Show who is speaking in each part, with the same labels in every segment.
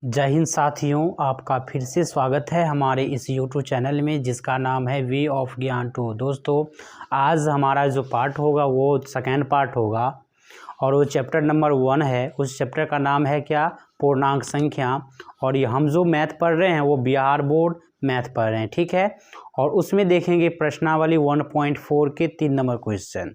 Speaker 1: जय हिंद साथियों, आपका फिर से स्वागत है हमारे इस YouTube चैनल में जिसका नाम है वे ऑफ ज्ञान 2। दोस्तों, आज हमारा जो पार्ट होगा वो सेकेंड पार्ट होगा और वो चैप्टर नंबर 1 है। उस चैप्टर का नाम है क्या? पूर्णांक संख्या। और ये हम जो मैथ पढ़ रहे हैं वो बिहार बोर्ड मैथ पढ़ रहे हैं, ठीक है। और उसमें देखेंगे प्रश्नावली 1.4 के 3 नंबर क्वेश्चन।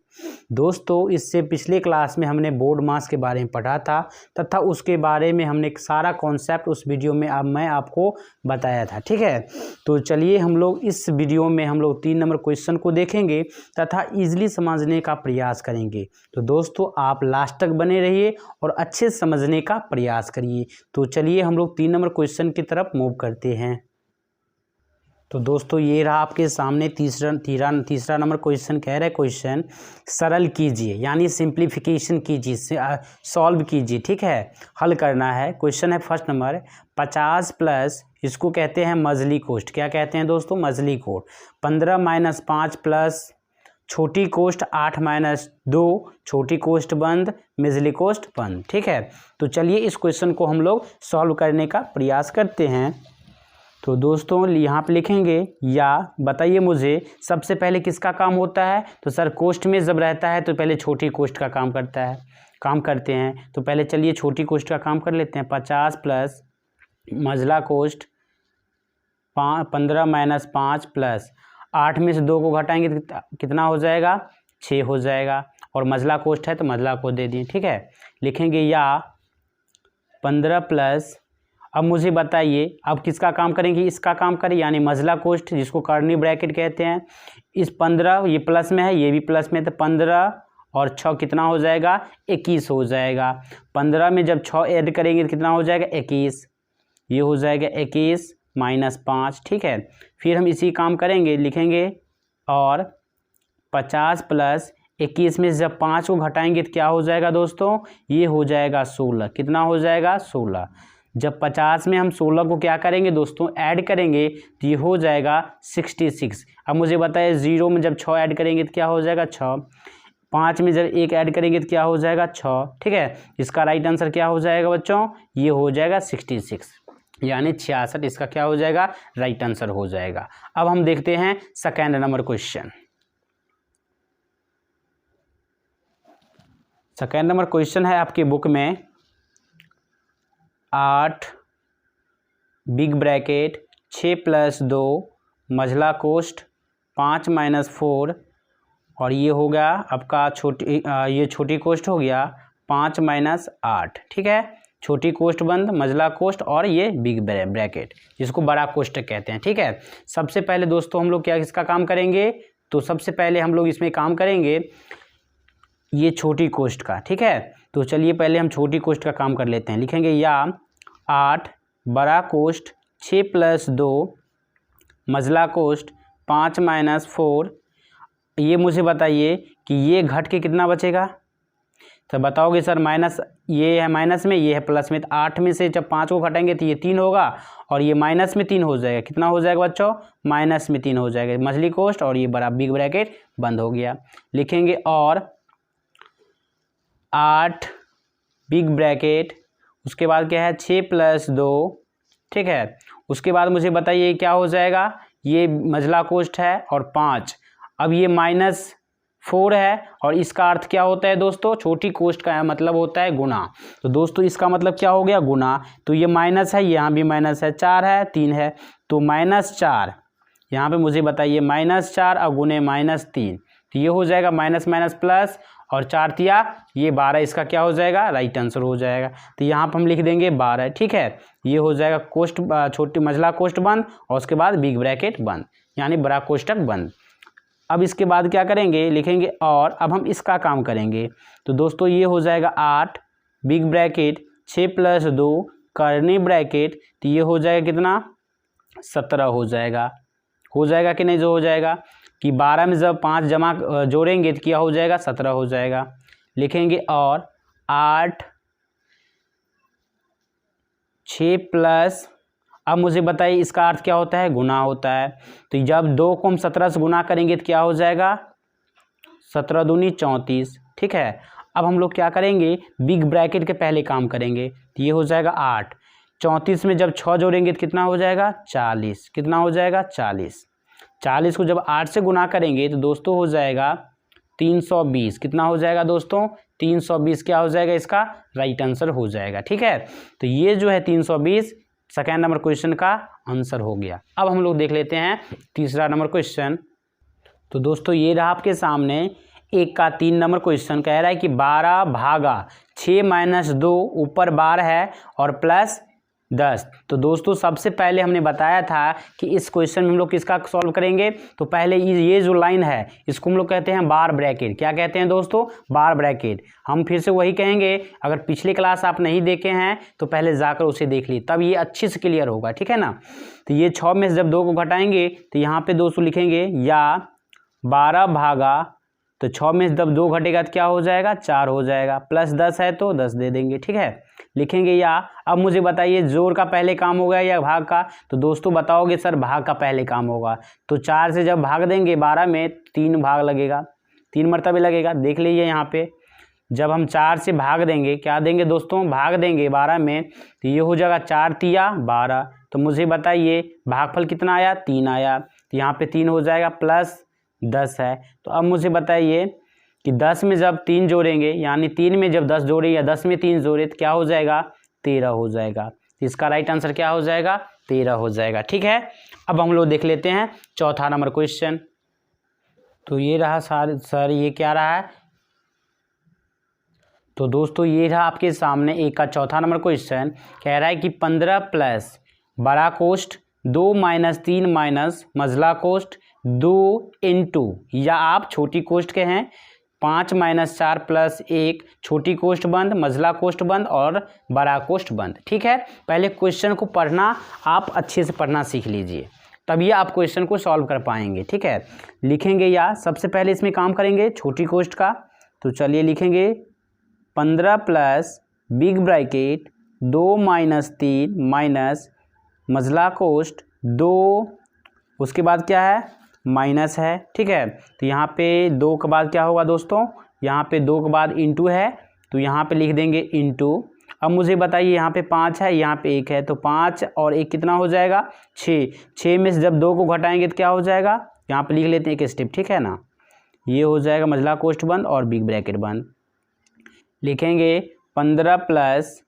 Speaker 1: दोस्तों, इससे पिछले क्लास में हमने बोर्ड मास के बारे में पढ़ा था तथा उसके बारे में हमने सारा कॉन्सेप्ट उस वीडियो में मैं आपको बताया था, ठीक है। तो चलिए हम लोग इस वीडियो में हम लोग 3 नंबर क्वेश्चन को देखेंगे तथा ईजिली समझने का प्रयास करेंगे। तो दोस्तों, आप लास्ट तक बने रहिए और अच्छे से समझने का प्रयास करिए। तो चलिए हम लोग 3 नंबर क्वेश्चन की तरफ मूव करते हैं। तो दोस्तों, ये रहा आपके सामने तीसरा नंबर क्वेश्चन। कह रहे क्वेश्चन सरल कीजिए, यानी सिंप्लीफिकेशन कीजिए, सॉल्व कीजिए, ठीक है, हल करना है। क्वेश्चन है फर्स्ट नंबर 50 प्लस, इसको कहते हैं मजली कोष्ठ। क्या कहते हैं दोस्तों? मजली कोष्ठ। 15 - 5 प्लस छोटी कोष्ठ 8 - 2 छोटी कोष्ठ बंद मजली कोष्ठ बंद, ठीक है। तो चलिए इस क्वेश्चन को हम लोग सॉल्व करने का प्रयास करते हैं। तो दोस्तों, यहाँ पे लिखेंगे या बताइए मुझे सबसे पहले किसका काम होता है? तो सर, कोष्ठ में जब रहता है तो पहले छोटी कोष्ठ का काम करते हैं। तो पहले चलिए छोटी कोष्ठ का काम कर लेते हैं। 50 प्लस मझला कोष्ठ 15 - 5 प्लस 8 में से 2 को घटाएंगे तो कितना हो जाएगा? 6 हो जाएगा। और मझला कोष्ठ है तो मझला को दे दिए, ठीक है। लिखेंगे या 15 प्लस, अब मुझे बताइए अब किसका काम करेंगे? इसका काम करें, यानी मझला कोष्ठ जिसको कर्ली ब्रैकेट कहते हैं। इस 15 ये प्लस में है, ये भी प्लस में, तो 15 और 6 कितना हो जाएगा? 21 हो जाएगा। 15 में जब 6 ऐड करेंगे तो कितना हो जाएगा? 21। ये हो जाएगा 21 - 5, ठीक है। फिर हम इसी काम करेंगे, लिखेंगे और 50 प्लस 21 में जब 5 को घटाएंगे तो क्या हो जाएगा दोस्तों? ये हो जाएगा 16। कितना हो जाएगा? 16। जब 50 में हम 16 को क्या करेंगे दोस्तों? ऐड करेंगे तो ये हो जाएगा 66। अब मुझे बताइए 0 में जब 6 ऐड करेंगे तो क्या हो जाएगा? 6। 5 में जब 1 ऐड करेंगे तो क्या हो जाएगा? 6, ठीक है। इसका राइट आंसर क्या हो जाएगा बच्चों? ये हो जाएगा 66, यानी 66। इसका क्या हो जाएगा? राइट आंसर हो जाएगा। अब हम देखते हैं second number question. Second number question है आपकी बुक में 8 बिग ब्रैकेट 6 + 2 मझला कोष्ठ 5 - 4 और ये हो गया आपका ये छोटी कोष्ठ हो गया 5 - 8, ठीक है। छोटी कोष्ठ बंद मझला कोष्ठ और ये बिग ब्रैकेट जिसको बड़ा कोष्ठ कहते हैं, ठीक है। सबसे पहले दोस्तों हम लोग क्या इसका काम करेंगे? तो सबसे पहले हम लोग इसमें काम करेंगे ये छोटी कोष्ठ का, ठीक है। तो चलिए पहले हम छोटी कोष्ठ का काम कर लेते हैं। लिखेंगे या 8 बड़ा कोष्ठ 6 + 2 मझला कोष्ठ 5 - 4। ये मुझे बताइए कि ये घट के कितना बचेगा? तो बताओगे सर माइनस, ये है माइनस में, ये है प्लस में, तो 8 में से जब 5 को घटाएंगे तो ये 3 होगा और ये माइनस में 3 हो जाएगा। कितना हो जाएगा बच्चों? माइनस में 3 हो जाएगा मछली कोष्ठ और ये बड़ा बिग ब्रैकेट बंद हो गया। लिखेंगे और 8 बिग ब्रैकेट, उसके बाद क्या है 6 + 2, ठीक है। उसके बाद मुझे बताइए क्या हो जाएगा? ये मझला कोष्ठ है और 5, अब ये -4 है और इसका अर्थ क्या होता है दोस्तों? छोटी कोष्ठ का मतलब होता है गुना। तो दोस्तों इसका मतलब क्या हो गया? गुना। तो ये माइनस है, यहाँ भी माइनस है, 4 है 3 है, तो -4। यहाँ पे मुझे बताइए -4 और गुने -3, तो ये हो जाएगा माइनस माइनस प्लस और 4 तिया ये 12। इसका क्या हो जाएगा? राइट आंसर हो जाएगा। तो यहाँ पर हम लिख देंगे 12, ठीक है। ये हो जाएगा कोष्ठ छोटी मझला कोष्ठ बंद और उसके बाद बिग ब्रैकेट बंद, यानी बड़ा कोष्ठक बंद। अब इसके बाद क्या करेंगे? लिखेंगे और अब हम इसका काम करेंगे। तो दोस्तों ये हो जाएगा 8 बिग ब्रैकेट 6 + 2 कर्ली ब्रैकेट, तो ये हो जाएगा कितना? 17 हो जाएगा। हो जाएगा कि नहीं? जो हो जाएगा कि 12 में जब 5 जमा जोड़ेंगे तो क्या हो जाएगा? 17 हो जाएगा। लिखेंगे और 8 6 प्लस, अब मुझे बताइए इसका अर्थ क्या होता है? गुना होता है। तो जब 2 को हम 17 से गुना करेंगे तो क्या हो जाएगा? 17 दूनी 34, ठीक है। अब हम लोग क्या करेंगे? बिग ब्रैकेट के पहले काम करेंगे, तो ये हो जाएगा 8, 34 में जब 6 जोड़ेंगे तो कितना हो जाएगा 40, कितना हो जाएगा 40। 40 को जब 8 से गुना करेंगे तो दोस्तों हो जाएगा 320, कितना हो जाएगा दोस्तों 320 क्या हो जाएगा इसका राइट आंसर हो जाएगा। ठीक है, तो ये जो है 320 सेकेंड नंबर क्वेश्चन का आंसर हो गया। अब हम लोग देख लेते हैं तीसरा नंबर क्वेश्चन। तो दोस्तों ये रहा आपके सामने 1 का 3 नंबर क्वेश्चन। कह रहा है कि 12 भागा 6 माइनस 2 ऊपर बार है और प्लस 10। तो दोस्तों सबसे पहले हमने बताया था कि इस क्वेश्चन में हम लोग किसका सॉल्व करेंगे। तो पहले ये जो लाइन है इसको हम लोग कहते हैं बार ब्रैकेट। क्या कहते हैं दोस्तों बार ब्रैकेट। हम फिर से वही कहेंगे, अगर पिछली क्लास आप नहीं देखे हैं तो पहले जाकर उसे देख लीजिए, तब ये अच्छे से क्लियर होगा। ठीक है ना। तो ये 6 में से जब 2 को घटाएंगे तो यहाँ पे दोस्तों लिखेंगे या 12 भागा, तो 6 में से जब 2 घटेगा तो क्या हो जाएगा 4 हो जाएगा, प्लस 10 है तो 10 दे देंगे। ठीक है, लिखेंगे या। अब मुझे बताइए जोड़ का पहले काम होगा या भाग का। तो दोस्तों बताओगे सर भाग का पहले काम होगा। तो 4 से जब भाग देंगे 12 में 3 भाग लगेगा, 3 मरतबे लगेगा। देख लीजिए यहाँ पे जब हम 4 से भाग देंगे, क्या देंगे दोस्तों भाग देंगे 12 में, तो ये हो जाएगा 4 तिया 12। तो मुझे बताइए भागफल कितना आया 3 आया, तो यहाँ पे 3 हो जाएगा प्लस 10 है। तो अब मुझे बताइए कि 10 में जब 3 जोड़ेंगे, यानी 3 में जब 10 जोड़े या 10 में 3 जोड़े तो क्या हो जाएगा 13 हो जाएगा। तो इसका राइट आंसर क्या हो जाएगा 13 हो जाएगा। ठीक है, अब हम लोग देख लेते हैं चौथा नंबर क्वेश्चन। तो ये रहा सर ये क्या रहा है। तो दोस्तों ये रहा आपके सामने 1 का चौथा नंबर क्वेश्चन। कह रहा है कि 15 प्लस बड़ा कोष्ठ 2 माइनस 3 माइनस मझला कोष्ठ 2 इंटू, या आप छोटी कोष्ठ के हैं 5 माइनस 4 प्लस 1 छोटी कोष्ठ बंद मझला कोष्ठ बंद और बड़ा कोष्ठ बंद। ठीक है, पहले क्वेश्चन को पढ़ना आप अच्छे से पढ़ना सीख लीजिए, तभी आप क्वेश्चन को सॉल्व कर पाएंगे। ठीक है, लिखेंगे या सबसे पहले इसमें काम करेंगे छोटी कोष्ठ का। तो चलिए लिखेंगे 15 plus big bracket 2 minus 3 minus मझला कोष्ठ 2, उसके बाद क्या है माइनस है। ठीक है, तो यहाँ पे 2 के बाद क्या होगा दोस्तों, यहाँ पे 2 के बाद इंटू है, तो यहाँ पे लिख देंगे इंटू। अब मुझे बताइए यहाँ पे 5 है यहाँ पे 1 है, तो 5 और 1 कितना हो जाएगा 6। 6 में से जब 2 को घटाएंगे तो क्या हो जाएगा, यहाँ पे लिख लेते हैं एक स्टेप। ठीक है ना, ये हो जाएगा मझला कोष्ठ बंद और बिग ब्रैकेट बंद। लिखेंगे 15 प्लस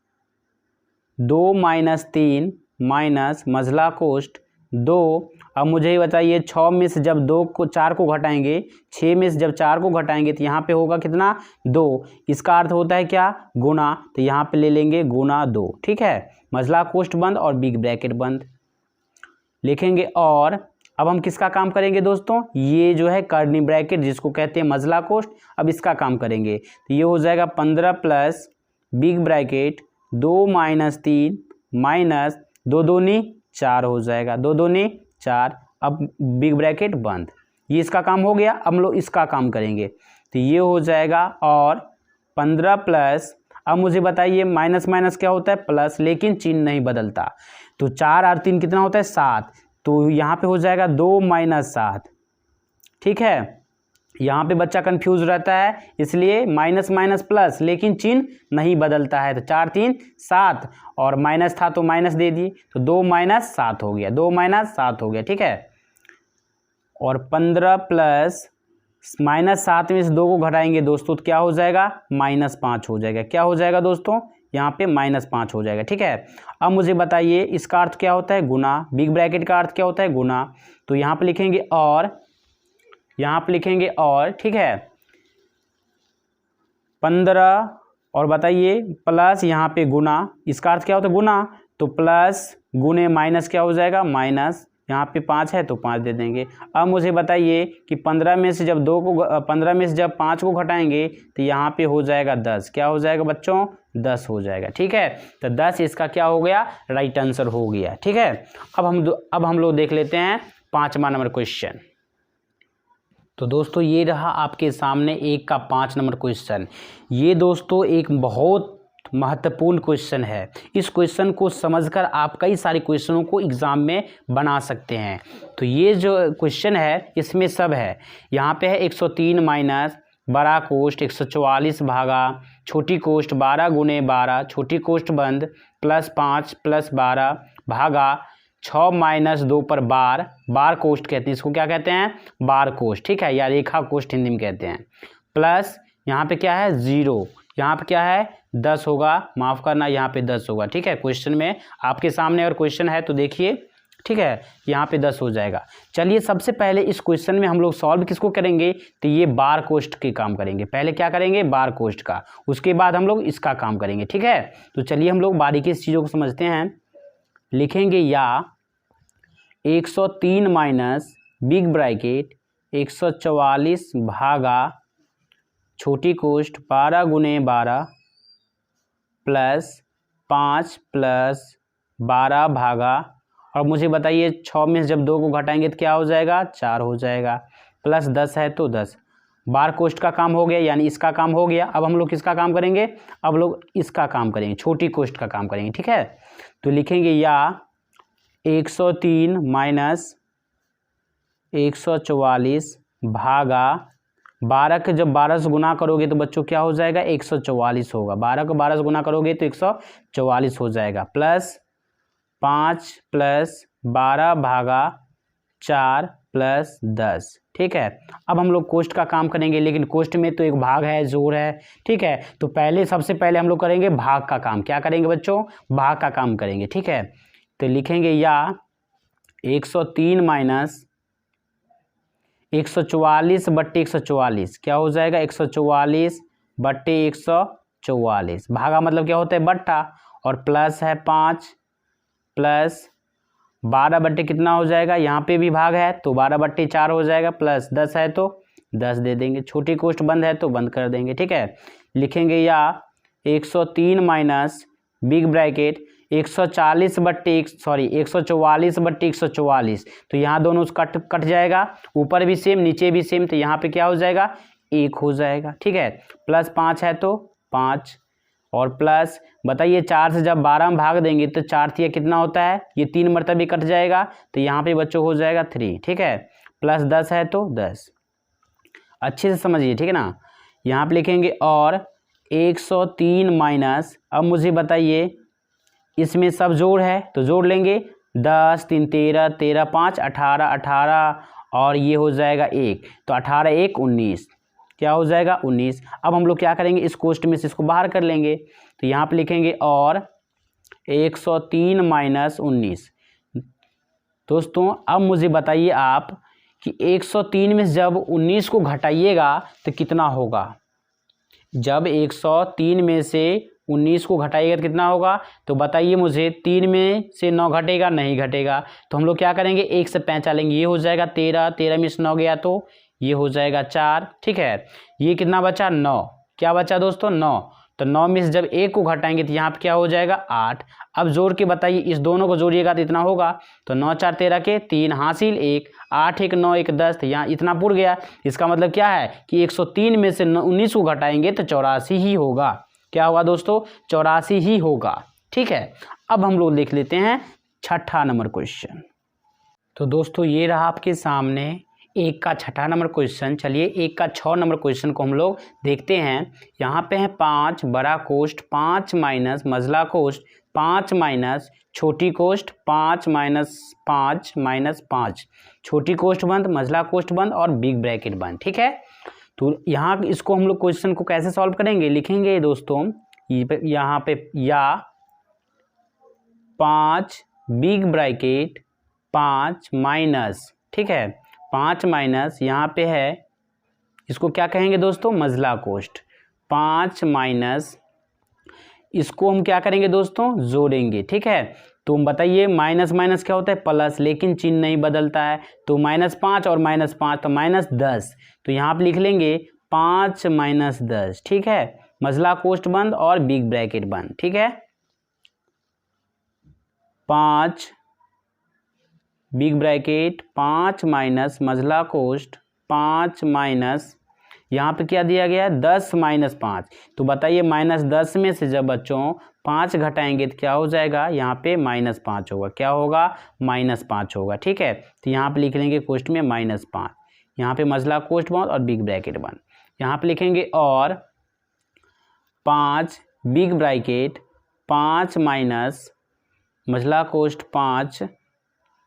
Speaker 1: 2 माइनस 3 माइनस मझला कोष्ठ 2। अब मुझे ये बताइए 6 में से जब 4 को घटाएंगे, 6 में से जब 4 को घटाएंगे तो यहाँ पे होगा कितना 2। इसका अर्थ होता है क्या गुना, तो यहाँ पे ले लेंगे गुना 2। ठीक है, मझला कोष्ठ बंद और बिग ब्रैकेट बंद। लिखेंगे और अब हम किसका काम करेंगे दोस्तों, ये जो है कर्ली ब्रैकेट जिसको कहते हैं मझला कोष्ठ, अब इसका काम करेंगे। तो ये हो जाएगा 15 plus big bracket 2 minus 3 minus 2 दूनी 4 हो जाएगा, 2 दूनी 4। अब बिग ब्रैकेट बंद, ये इसका काम हो गया। अब हम लोग इसका काम करेंगे, तो ये हो जाएगा और 15 प्लस, अब मुझे बताइए माइनस माइनस क्या होता है प्लस, लेकिन चिन्ह नहीं बदलता। तो 4 और 3 कितना होता है 7, तो यहाँ पे हो जाएगा 2 माइनस 7। ठीक है, यहाँ पे बच्चा कंफ्यूज रहता है, इसलिए माइनस माइनस प्लस, लेकिन चिन्ह नहीं बदलता है। तो 4 3 7 और माइनस था तो माइनस दे दिए, तो 2 माइनस 7 हो गया, 2 माइनस 7 हो गया। ठीक है, और 15 प्लस माइनस 7 में से 2 को घटाएंगे दोस्तों तो क्या हो जाएगा माइनस 5 हो जाएगा। क्या हो जाएगा दोस्तों, यहाँ पे माइनस 5 हो जाएगा। ठीक है, अब मुझे बताइए इसका अर्थ क्या होता है गुना, बिग ब्रैकेट का अर्थ क्या होता है गुना। तो यहाँ पे लिखेंगे और, यहाँ पे लिखेंगे और। ठीक है, 15 और बताइए प्लस यहाँ पे गुना, इसका अर्थ क्या होता है गुना, तो प्लस गुने माइनस क्या हो जाएगा माइनस, यहाँ पे 5 है तो 5 दे देंगे। अब मुझे बताइए कि 15 में से जब 15 में से जब 5 को घटाएंगे तो यहाँ पे हो जाएगा 10। क्या हो जाएगा बच्चों 10 हो जाएगा। ठीक है, तो 10 इसका क्या हो गया राइट आंसर हो गया। ठीक है, अब हम लोग देख लेते हैं 5वां नंबर क्वेश्चन। तो दोस्तों ये रहा आपके सामने 1 का 5 नंबर क्वेश्चन। ये दोस्तों एक बहुत महत्वपूर्ण क्वेश्चन है। इस क्वेश्चन को समझकर आप कई सारे क्वेश्चनों को एग्जाम में बना सकते हैं। तो ये जो क्वेश्चन है इसमें सब है। यहाँ पे है 103 माइनस बड़ा कोष्ठ 144 भागा छोटी कोष्ठ 12 गुने 12 छोटी कोष्ठ बंद प्लस 5 प्लस 12 भागा 6 माइनस 2 पर बार, बार कोष्ठ कहते हैं इसको, क्या कहते हैं, बार कोष्ठ, ठीक है, या रेखा कोष्ठ हिंदी में कहते हैं। प्लस यहाँ पे क्या है 0, यहाँ पे क्या है 10 होगा, माफ़ करना यहाँ पे 10 होगा, ठीक है। क्वेश्चन में आपके सामने और क्वेश्चन है तो देखिए, ठीक है, यहाँ पे 10 हो जाएगा। चलिए सबसे पहले इस क्वेश्चन में हम लोग सॉल्व किसको करेंगे, तो ये बार कोष्ठ के काम करेंगे। पहले क्या करेंगे, बार कोष्ठ का, उसके बाद हम लोग इसका काम करेंगे, ठीक है। तो चलिए हम लोग बारीकी इस चीज़ों को समझते हैं। लिखेंगे या 103 माइनस बिग ब्रैकेट 144 भागा छोटी कोष्ठ 12 गुने 12 प्लस 5 प्लस 12 भागा, और मुझे बताइए 6 में से जब 2 को घटाएंगे तो क्या हो जाएगा, 4 हो जाएगा, प्लस 10 है तो 10। बार कोष्ठ का काम हो गया, यानी इसका काम हो गया। अब हम लोग किसका काम करेंगे, अब लोग इसका काम करेंगे, छोटी कोष्ठ का काम करेंगे, ठीक है। तो लिखेंगे या 103 माइनस 144 भागा 12 के जब 12 से गुना करोगे तो बच्चों क्या हो जाएगा, 144 होगा। 12 को 12 से गुना करोगे तो 144 हो जाएगा, प्लस 5 प्लस 12 भागा 4 प्लस 10, ठीक है। अब हम लोग कोष्ठ का काम करेंगे, लेकिन कोष्ठ में तो एक भाग है, जोड़ है, ठीक है। तो पहले सबसे पहले हम लोग करेंगे भाग का काम। क्या करेंगे बच्चों, भाग का काम करेंगे, ठीक है। तो लिखेंगे या 103 माइनस 144 बट्टे 144 क्या हो जाएगा, 144 बट्टे 144, भागा मतलब क्या होता है, बट्टा, और प्लस है 5 प्लस 12 बट्टे कितना हो जाएगा, यहाँ पे भी भाग है तो 12 बट्टे 4 हो जाएगा, प्लस 10 है तो 10 दे देंगे, छोटी कोष्ठ बंद है तो बंद कर देंगे, ठीक है। लिखेंगे या 103 माइनस बिग ब्रैकेट 144 बट्टे 144, तो यहाँ दोनों कट जाएगा, ऊपर भी सेम नीचे भी सेम, तो यहाँ पे क्या हो जाएगा, 1 हो जाएगा, ठीक है। प्लस 5 है तो 5, और प्लस बताइए 4 से जब 12 में भाग देंगे तो 4 तिया कितना होता है, ये 3 मरतबे कट जाएगा, तो यहाँ पे बच्चों हो जाएगा 3, ठीक है। प्लस 10 है तो 10, अच्छे से समझिए, ठीक है ना। यहाँ पे लिखेंगे और 103 माइनस, अब मुझे बताइए इसमें सब जोड़ है तो जोड़ लेंगे, 10 3 13, 13 5 18, 18 और ये हो जाएगा 1, तो 18 1 19, क्या हो जाएगा 19। अब हम लोग क्या करेंगे, इस कोष्ठ में से इसको बाहर कर लेंगे, तो यहाँ पे लिखेंगे और 103 माइनस 19। दोस्तों अब मुझे बताइए आप कि 103 में जब 19 को घटाइएगा तो कितना होगा, जब 103 में से 19 को घटाइएगा तो कितना होगा, तो बताइए मुझे, 3 में से 9 घटेगा, नहीं घटेगा, तो हम लोग क्या करेंगे, 1 से 5 लेंगे, ये हो जाएगा 13, 13 में से 9 गया तो ये हो जाएगा 4, ठीक है। ये कितना बचा, 9, क्या बचा दोस्तों 9, तो 9 में से जब 1 को घटाएंगे तो यहाँ पे क्या हो जाएगा 8। अब जोड़ के बताइए, इस दोनों को जोड़िएगा तो इतना होगा, तो 9 4 13 के 3 हासिल 1, 8 1 9 1 10, तो यहाँ इतना पुर गया। इसका मतलब क्या है कि 103 में से 19 को घटाएंगे तो 84 ही होगा, क्या होगा दोस्तों, 84 ही होगा, ठीक है। अब हम लोग देख लेते हैं 6ठा नंबर क्वेश्चन। तो दोस्तों ये रहा आपके सामने 1 का 6ठा नंबर क्वेश्चन। चलिए 1 का 6 नंबर क्वेश्चन को हम लोग देखते हैं। यहाँ पे है 5 बड़ा कोष्ठ 5 माइनस मझला कोष्ठ 5 माइनस छोटी कोष्ठ 5 माइनस 5 माइनस 5, छोटी कोष्ठ बंद, मझला कोष्ठ बंद और बिग ब्रैकेट बंद, ठीक है। तो यहाँ इसको हम लोग क्वेश्चन को कैसे सॉल्व करेंगे, लिखेंगे दोस्तों यहाँ पे या 5 बिग ब्रैकेट 5 माइनस, ठीक है, 5 माइनस यहाँ पे है, इसको क्या कहेंगे दोस्तों, मझला कोष्ठ, 5 माइनस, इसको हम क्या करेंगे दोस्तों, जोड़ेंगे, ठीक है। तो बताइए माइनस माइनस क्या होता है, प्लस, लेकिन चिन्ह नहीं बदलता है, तो -5 और -5 तो -10, तो यहाँ पे लिख लेंगे 5 माइनस 10, ठीक है। मझला कोष्ठ बंद और बिग ब्रैकेट बंद, ठीक है। 5 बिग ब्रैकेट 5 माइनस मझला कोष्ठ 5 माइनस, यहाँ पे क्या दिया गया है 10 माइनस 5, तो बताइए -10 में से जब बच्चों 5 घटाएंगे तो क्या हो जाएगा, यहाँ पे -5 होगा, क्या होगा, -5 होगा, ठीक है। तो यहाँ पे लिख लेंगे कोष्ठ में -5, यहाँ पे मझला कोष्ठ बंद और बिग ब्रैकेट बंद, यहाँ पे लिखेंगे और 5 बिग ब्रैकेट 5 माइनस मझला कोष्ठ 5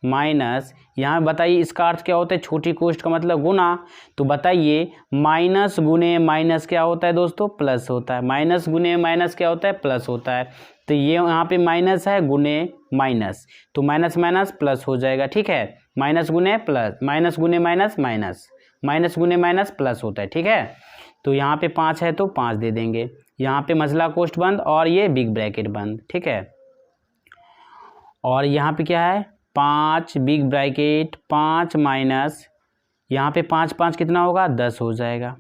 Speaker 1: माइनस, यहाँ बताइए इसका अर्थ क्या होता है, छोटी कोष्ठ का मतलब गुना। तो बताइए माइनस गुने माइनस क्या होता है दोस्तों, प्लस होता है। माइनस गुने माइनस क्या होता है, प्लस होता है। तो ये यहाँ पे माइनस है, गुने माइनस, तो माइनस माइनस प्लस हो जाएगा। ठीक है, माइनस गुने प्लस, माइनस गुने माइनस माइनस, माइनस गुने माइनस प्लस होता है। ठीक है, तो यहाँ पे 5 है तो 5 दे देंगे। यहाँ पे मझला कोष्ठ बंद और ये बिग ब्रैकेट बंद। ठीक है, और यहाँ पे क्या है, 5 बिग ब्रैकेट 5 माइनस, यहाँ पे 5 5 कितना होगा, 10 हो जाएगा।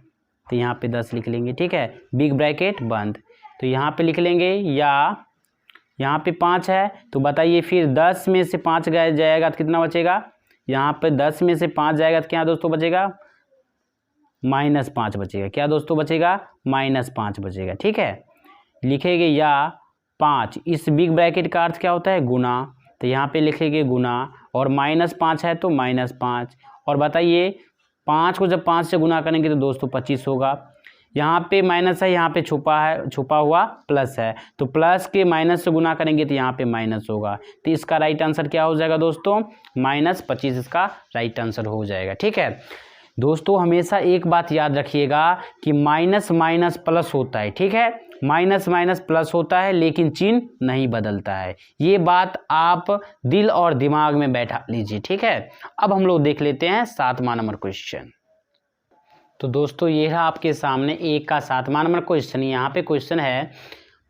Speaker 1: तो यहाँ पे 10 लिख लेंगे। ठीक है, बिग ब्रैकेट बंद। तो यहाँ पे लिख लेंगे, या यहाँ पे 5 है तो बताइए फिर 10 में से 5 जाएगा तो कितना बचेगा, यहाँ पे 10 में से 5 जाएगा तो क्या दोस्तों बचेगा, -5 बचेगा। क्या दोस्तों बचेगा, -5 बचेगा। ठीक है, लिखेंगे या 5, इस बिग ब्रैकेट का अर्थ क्या होता है, गुना। तो यहाँ पे लिखेंगे गुना, और -5 है तो -5। और बताइए 5 को जब 5 से गुना करेंगे तो दोस्तों 25 होगा। यहाँ पे माइनस है, यहाँ पे छुपा हुआ प्लस है, तो प्लस के माइनस से गुना करेंगे तो यहाँ पे माइनस होगा। तो इसका राइट आंसर क्या हो जाएगा दोस्तों, -25 इसका राइट आंसर हो जाएगा। ठीक है दोस्तों, हमेशा एक बात याद रखिएगा कि माइनस माइनस प्लस होता है। ठीक है, माइनस माइनस प्लस होता है लेकिन चिन्ह नहीं बदलता है। ये बात आप दिल और दिमाग में बैठा लीजिए। ठीक है, अब हम लोग देख लेते हैं 7वां नंबर क्वेश्चन। तो दोस्तों ये रहा आपके सामने 1 का 7वां नंबर क्वेश्चन। यहाँ पे क्वेश्चन है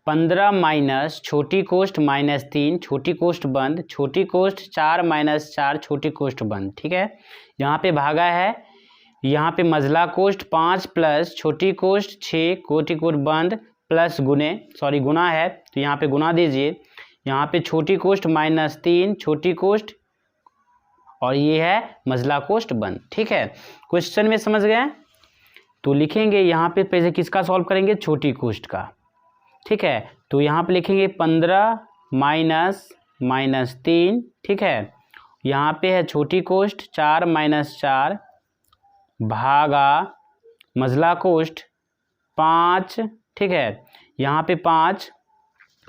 Speaker 1: 15 माइनस छोटी कोष्ठ -3 छोटी कोष्ठ बंद, छोटी कोष्ठ 4 - 4 छोटी कोष्ठ बंद। ठीक है, यहाँ पे भागा है, यहाँ पे मझला कोष्ठ 5 प्लस छोटी कोष्ठ 6 छोटी कोष्ठ बंद प्लस गुना है तो यहाँ पे गुना दीजिए। यहाँ पे छोटी कोष्ठ -3 छोटी कोष्ठ और ये है मझला कोष्ठ बंद। ठीक है, क्वेश्चन में समझ गए, तो लिखेंगे यहाँ पे पहले किसका सॉल्व करेंगे, छोटी कोष्ठ का। ठीक है, तो यहाँ पे लिखेंगे 15 माइनस -3। ठीक है, यहाँ पे है छोटी कोष्ठ 4 - 4 भागा मझला कोष्ठ 5। ठीक है, यहाँ पे 5।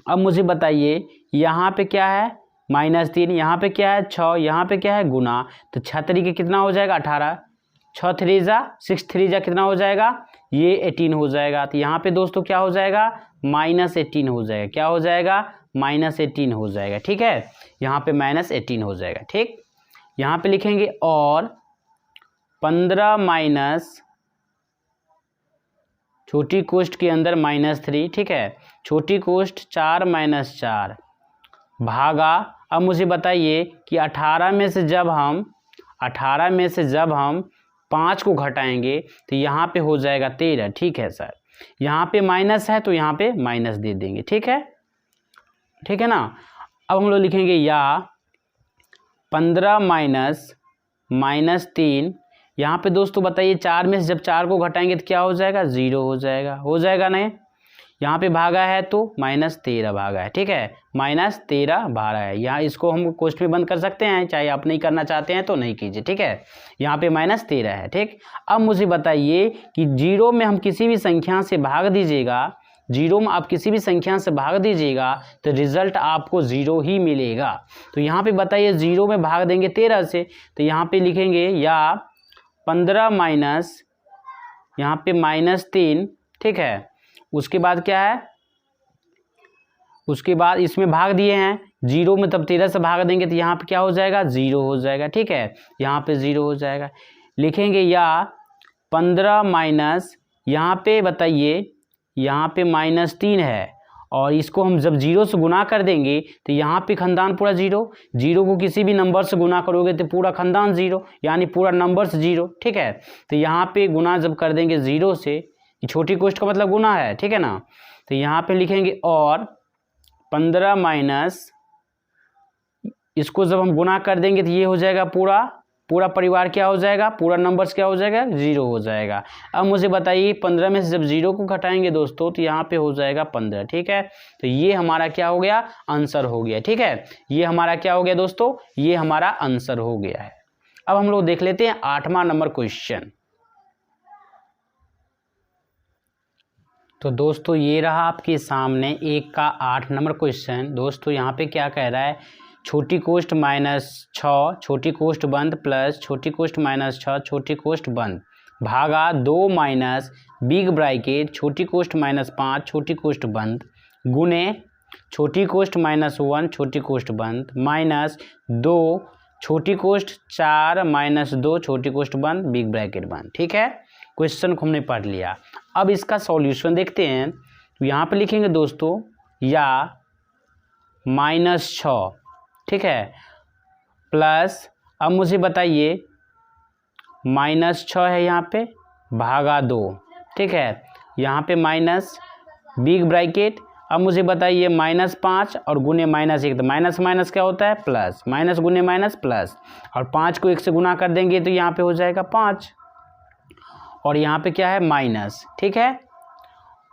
Speaker 1: अब मुझे बताइए यहाँ पे क्या है, -3, यहाँ पे क्या है 6, यहाँ पे क्या है गुना। तो 6 तरीके कितना हो जाएगा 18, 6 3 जा 6 3 जा कितना हो जाएगा, ये 18 हो जाएगा। तो यहाँ पे दोस्तों क्या हो जाएगा, -18 हो जाएगा। क्या हो जाएगा, -18 हो जाएगा। ठीक है, यहाँ पे -18 हो जाएगा। ठीक, यहाँ पे लिखेंगे और 15 माइनस छोटी कोष्ठ के अंदर -3। ठीक है, छोटी कोष्ठ 4 - 4 भागा। अब मुझे बताइए कि 18 में से जब हम 5 को घटाएंगे तो यहाँ पे हो जाएगा 13। ठीक है सर, यहाँ पे माइनस है तो यहाँ पे माइनस दे देंगे। ठीक है ना। अब हम लोग लिखेंगे या 15 माइनस -3। यहाँ पे दोस्तों बताइए 4 में से जब 4 को घटाएंगे तो क्या हो जाएगा, 0 हो जाएगा नहीं। यहाँ पे भागा है तो -13 भागा है। ठीक है, -13 भागा है। यहाँ इसको हम कोष्ठ में बंद कर सकते हैं, चाहे आप नहीं करना चाहते हैं तो नहीं कीजिए। ठीक है, यहाँ पे -13 है। ठीक, अब मुझे बताइए कि 0 में हम किसी भी संख्या से भाग दीजिएगा, 0 में आप किसी भी संख्या से भाग दीजिएगा तो रिजल्ट आपको 0 ही मिलेगा। तो यहाँ पे बताइए 0 में भाग देंगे 13 से, तो यहाँ पे लिखेंगे या 15 माइनस यहाँ पे -3। ठीक है, उसके बाद क्या है, उसके बाद इसमें भाग दिए हैं 0 में, तब 13 से भाग देंगे तो यहाँ पे क्या हो जाएगा, 0 हो जाएगा। ठीक है, यहाँ पे 0 हो जाएगा। लिखेंगे या 15 माइनस यहाँ पे बताइए यहाँ पे -3 है और इसको हम जब 0 से गुना कर देंगे तो यहाँ पे खानदान पूरा 0 को किसी भी नंबर से गुना करोगे तो पूरा खानदान 0, यानी पूरा नंबर से 0। ठीक है, तो यहाँ पे गुना जब कर देंगे 0 से, छोटी कोष्ठ का मतलब गुना है। ठीक है ना, तो यहाँ पे लिखेंगे और 15 माइनस इसको जब हम गुना कर देंगे तो ये हो जाएगा पूरा परिवार क्या हो जाएगा, पूरा नंबर्स क्या हो जाएगा, 0 हो जाएगा। अब मुझे बताइए 15 में से जब 0 को घटाएंगे दोस्तों तो यहाँ पे हो जाएगा 15। ठीक है, तो ये हमारा क्या हो गया, आंसर हो गया। ठीक है, ये हमारा क्या हो गया दोस्तों, ये हमारा आंसर हो गया है। अब हम लोग देख लेते हैं 8वां नंबर क्वेश्चन। तो दोस्तों ये रहा आपके सामने 1 का 8 नंबर क्वेश्चन। दोस्तों यहाँ पे क्या कह रहा है, छोटी कोष्ठ -6 छोटी कोष्ठ बंद प्लस छोटी कोष्ठ -6 छोटी कोष्ठ बंद भागा 2 माइनस बिग ब्रैकेट छोटी कोष्ठ -5 छोटी कोष्ठ बंद गुने छोटी कोष्ठ -1 छोटी कोष्ठ बंद माइनस 2 छोटी कोष्ठ 4 माइनस 2 छोटी कोष्ठ बंद बिग ब्रैकेट बंद। ठीक है, क्वेश्चन को हमने पढ़ लिया। अब इसका सॉल्यूशन देखते हैं। तो यहाँ पे लिखेंगे दोस्तों या -6, ठीक है, प्लस अब मुझे बताइए -6 है यहाँ पे भागा 2, ठीक है, यहाँ पे माइनस बिग ब्रैकेट। अब मुझे बताइए -5 और गुने -1, तो माइनस माइनस क्या होता है प्लस, माइनस गुने माइनस प्लस, और 5 को 1 से गुना कर देंगे तो यहाँ पे हो जाएगा 5, और यहाँ पे क्या है माइनस, ठीक है,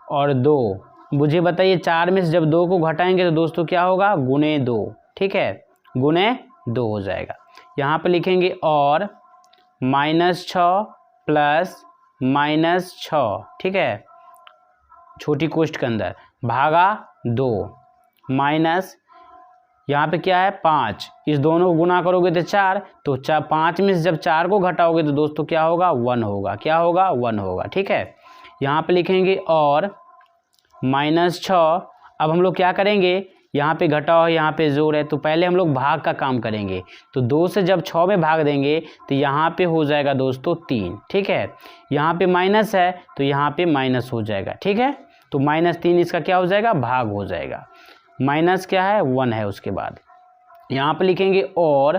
Speaker 1: और 2। मुझे बताइए 4 में से जब 2 को घटाएंगे तो दोस्तों क्या होगा, गुने 2, ठीक है, गुने 2 हो जाएगा। यहाँ पे लिखेंगे और -6 प्लस -6, ठीक है, छोटी कोष्ठ के अंदर भागा 2 माइनस यहाँ पे क्या है 5, इस दोनों को गुना करोगे तो 4, तो 5 में से जब 4 को घटाओगे तो दोस्तों क्या होगा 1 होगा, क्या होगा 1 होगा, ठीक है। यहाँ पे लिखेंगे और -6। अब हम लोग क्या करेंगे, यहाँ पे घटाओ यहाँ पे जोड़ है, तो पहले हम लोग भाग का काम करेंगे। तो 2 से जब 6 में भाग देंगे तो यहाँ पे हो जाएगा दोस्तों 3, ठीक है, यहाँ पे माइनस है तो यहाँ पे माइनस हो जाएगा, ठीक है, तो -3 इसका क्या हो जाएगा, भाग हो जाएगा, माइनस क्या है 1 है। उसके बाद यहाँ पे लिखेंगे और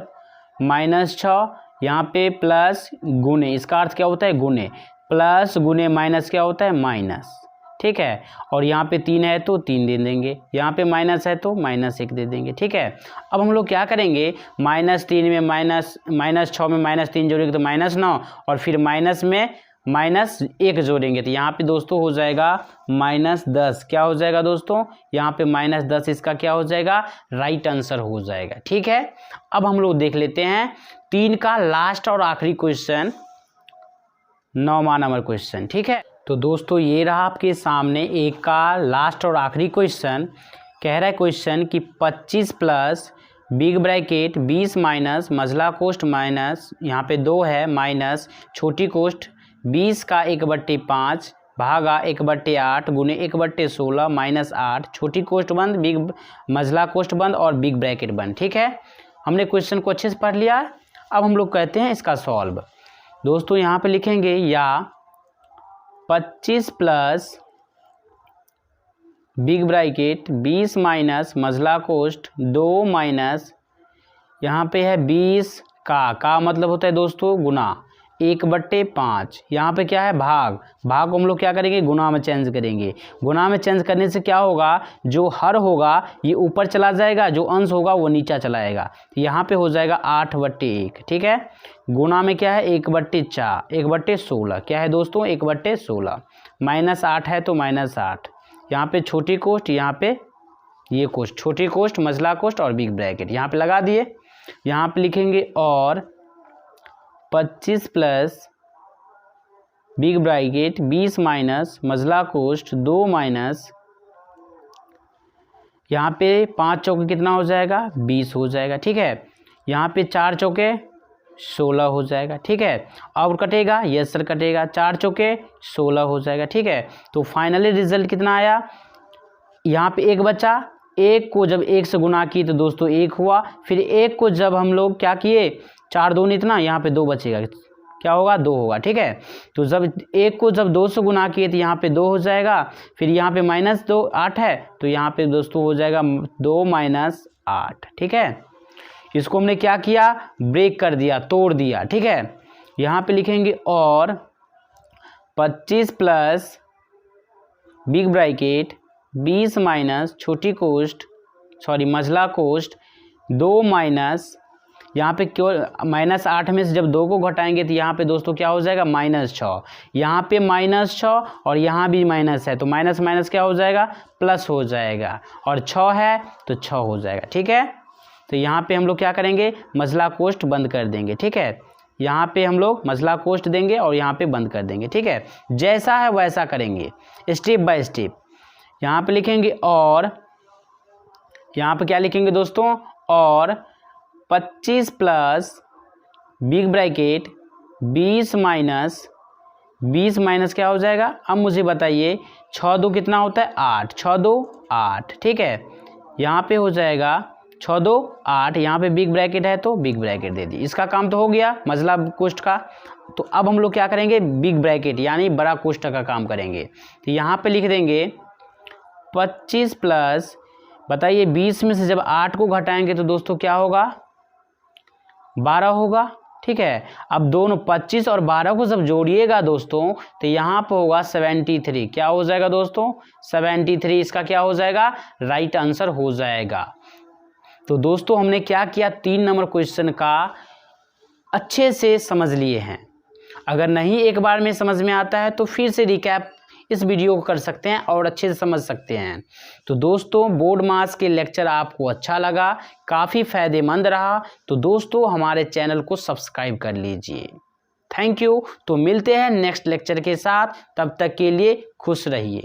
Speaker 1: -6, यहाँ पे प्लस गुने, इसका अर्थ क्या होता है गुने, प्लस गुने माइनस क्या होता है माइनस, ठीक है, और यहाँ पे 3 है तो 3 दे देंगे, यहाँ पे माइनस है तो -1 दे देंगे, ठीक है। अब हम लोग क्या करेंगे, -3 में -6 में -3 जोड़ेंगे तो -9, और फिर माइनस में -1 जोड़ेंगे तो यहाँ पे दोस्तों हो जाएगा -10, क्या हो जाएगा दोस्तों, यहाँ पे -10 इसका क्या हो जाएगा, राइट आंसर हो जाएगा, ठीक है। अब हम लोग देख लेते हैं 3 का लास्ट और आखिरी क्वेश्चन, 9वां नंबर क्वेश्चन, ठीक है। तो दोस्तों ये रहा आपके सामने 1 का लास्ट और आखिरी क्वेश्चन। कह रहा है क्वेश्चन कि 25 प्लस बिग ब्रैकेट 20 माइनस मझला कोष्ठ माइनस यहाँ पे 2 है माइनस छोटी कोष्ठ 20 का 1/5 भागा 1/8 गुने 1/16 -8 छोटी कोष्ठ बंद बिग मझला कोष्ठ बंद और बिग ब्रैकेट बंद, ठीक है। हमने क्वेश्चन को अच्छे से पढ़ लिया। अब हम लोग कहते हैं इसका सॉल्व। दोस्तों यहाँ पे लिखेंगे या 25 प्लस बिग ब्रैकेट 20 माइनस मझला कोष्ठ 2 माइनस यहाँ पे है 20 का मतलब होता है दोस्तों गुना 1/5, यहाँ पे क्या है भाग को हम लोग क्या करेंगे गुना में चेंज करेंगे। गुना में चेंज करने से क्या होगा, जो हर होगा ये ऊपर चला जाएगा, जो अंश होगा वो नीचा चला जाएगा, यहाँ पे हो जाएगा 8/1, ठीक है। गुना में क्या है 1/4 1/16 क्या है दोस्तों 1/16 -8 है तो -8, यहाँ पे छोटी कोष्ठ, यहाँ पे ये कोष्ठ छोटी कोष्ठ मझला कोष्ठ और बिग ब्रैकेट यहाँ पे लगा दिए। यहाँ पे लिखेंगे और 25 प्लस बिग ब्रैकेट 20 माइनस मझला कोष्ठ 2 माइनस यहाँ पे 5 चौके कितना हो जाएगा 20 हो जाएगा, ठीक है। यहाँ पे 4 चौके 16 हो जाएगा, ठीक है। और कटेगा, यस सर कटेगा, 4 चौके 16 हो जाएगा, ठीक है। तो फाइनली रिजल्ट कितना आया, यहाँ पे 1 बचा, 1 को जब 1 से गुना किए तो दोस्तों 1 हुआ, फिर 1 को जब हम लोग क्या किए 4 2 इतना, यहाँ पे 2 बचेगा, क्या होगा 2 होगा, ठीक है। तो जब 1 को जब 2 से गुना किए तो यहाँ पे 2 हो जाएगा, फिर यहाँ पे -2 8 है तो यहाँ पे दोस्तों हो जाएगा 2 - 8, ठीक है। इसको हमने क्या किया, ब्रेक कर दिया, तोड़ दिया, ठीक है। यहाँ पे लिखेंगे और 25 प्लस बिग ब्रैकेट 20 माइनस छोटी कोष्ठ मझला कोष्ठ 2 माइनस यहाँ पे क्यों -8 में से जब 2 को घटाएंगे तो यहाँ पे दोस्तों क्या हो जाएगा -6, यहाँ पे -6 और यहाँ भी माइनस है तो माइनस माइनस क्या हो जाएगा प्लस हो जाएगा, और 6 है तो 6 हो जाएगा, ठीक है। तो यहाँ पे हम लोग क्या करेंगे मझला कोष्ठ बंद कर देंगे, ठीक है। यहाँ पे हम लोग मसला कोष्ठ देंगे और यहाँ पे बंद कर देंगे। ठीक है, जैसा है वैसा करेंगे स्टेप बाय स्टेप। यहाँ पे लिखेंगे और यहाँ पे क्या लिखेंगे दोस्तों, और 25 प्लस बिग ब्रैकेट 20 माइनस क्या हो जाएगा, अब मुझे बताइए 6 2 कितना होता है, 8, 6 2 8। ठीक है, यहाँ पे हो जाएगा 6 2 8, यहाँ पे बिग ब्रैकेट है तो बिग ब्रैकेट दे दी। इसका काम तो हो गया मसला कोष्ठ का। तो अब हम लोग क्या करेंगे, बिग ब्रैकेट यानी बड़ा कोष्ठ का काम करेंगे। तो यहाँ पे लिख देंगे 25 प्लस, बताइए 20 में से जब 8 को घटाएंगे तो दोस्तों क्या होगा, 12 होगा। ठीक है, अब दोनों 25 और 12 को जब जोड़िएगा दोस्तों तो यहाँ पर होगा 73। क्या हो जाएगा दोस्तों, 73। इसका क्या हो जाएगा, राइट आंसर हो जाएगा। तो दोस्तों हमने क्या किया, 3 नंबर क्वेश्चन का अच्छे से समझ लिए हैं। अगर नहीं एक बार में समझ में आता है तो फिर से रिकैप इस वीडियो को कर सकते हैं और अच्छे से समझ सकते हैं। तो दोस्तों बोर्ड मास के लेक्चर आपको अच्छा लगा, काफ़ी फ़ायदेमंद रहा, तो दोस्तों हमारे चैनल को सब्सक्राइब कर लीजिए। Thank you. तो मिलते हैं नेक्स्ट लेक्चर के साथ, तब तक के लिए खुश रहिए।